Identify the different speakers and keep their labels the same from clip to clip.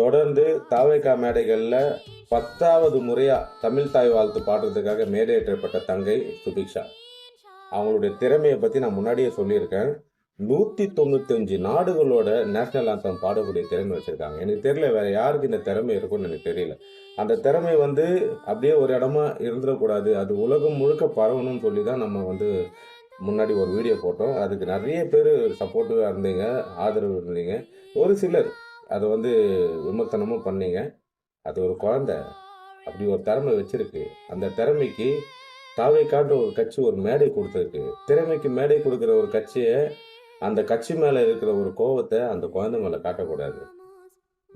Speaker 1: தொடர்ந்து தாவேகா மேடைகளில் 10வது முறையாக தமிழ் தாய் வாழ்த்து பாடுறதுக்காக மேடையேற்றப்பட்ட தங்கை சுபிக்ஷா. அவங்களுடைய திறமையை பற்றி நான் முன்னாடியே சொல்லியிருக்கேன். 195 நாடுகளோட நேஷனல் ஆந்தம் பாடக்கூடிய திறமை வச்சுருக்காங்க. எனக்கு தெரியல வேறு யாருக்கு இந்த திறமை இருக்கும்னு எனக்கு தெரியல. அந்த திறமை அப்படியே ஒரு இடமா இருந்துடக்கூடாது, அது உலகம் முழுக்க பரவணும்னு சொல்லி தான் நம்ம முன்னாடி ஒரு வீடியோ போட்டோம். அதுக்கு நிறைய பேர் சப்போர்ட்டிவாக இருந்தீங்க, ஆதரவு இருந்தீங்க. ஒரு சிலர் அதை விமர்சனமும் பண்ணீங்க. அது ஒரு குழந்தை அப்படி ஒரு திறமை வச்சிருக்கு. அந்த திறமைக்கு தாவேகான்ற ஒரு கட்சி ஒரு மேடை கொடுத்துருக்கு. திறமைக்கு மேடை கொடுக்குற ஒரு கட்சியை, அந்த கட்சி மேலே இருக்கிற ஒரு கோபத்தை அந்த குழந்தை மேலே காட்டக்கூடாது.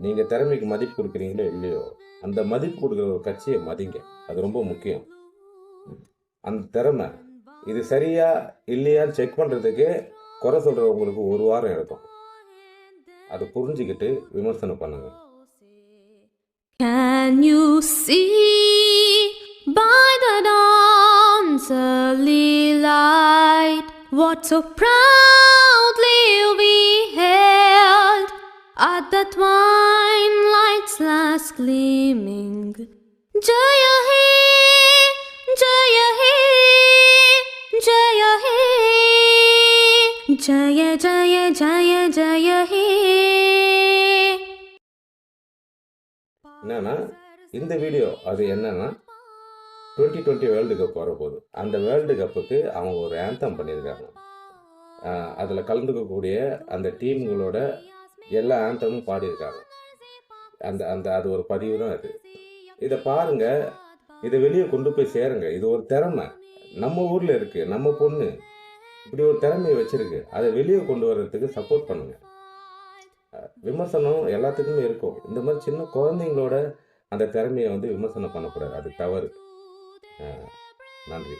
Speaker 1: நீங்கள் திறமைக்கு மதிப்பு கொடுக்குறீங்களோ இல்லையோ, அந்த மதிப்பு கொடுக்குற ஒரு கட்சியை மதிங்க. அது ரொம்ப முக்கியம். அந்த திறமை இது சரியா இல்லையான்னு செக் பண்ணுறதுக்கு குறை சொல்கிறவங்களுக்கு ஒரு வாரம் எடுக்கும். அதை புரிஞ்சுக்கிட்டு விமர்சனம் பண்ணுங்க.
Speaker 2: Can you see by the dawn's early light what so proudly we held at the twilight's last gleaming? Jaya He, Jaya He, Jaya He, Jaya Jaya Jaya Jaya He.
Speaker 1: என்னன்னா இந்த வீடியோ அது என்னன்னா 2020 வேர்ல்டு கப் வரப்போகுது. அந்த world கப்புக்கு அவங்க ஒரு anthem பண்ணியிருக்காங்க. அதில் கலந்துக்கக்கூடிய அந்த டீம்களோட எல்லா ஆந்தமும் பாடியிருக்காங்க. அது ஒரு பதிவு தான் அது. இதை பாருங்க, இதை வெளியே கொண்டு போய் சேருங்க. இது ஒரு திறமை நம்ம ஊரில் இருக்குது. நம்ம பொண்ணு இப்படி ஒரு திறமையை வச்சிருக்கு. அதை வெளியே கொண்டு வர்றதுக்கு சப்போர்ட் பண்ணுங்க. விமர்சனம் எல்லாத்துக்குமே இருக்கும். இந்த மாதிரி சின்ன குழந்தைங்களோட அந்த திறமையை விமர்சனம் பண்ணக்கூடாது. அது தவறு. நன்றி.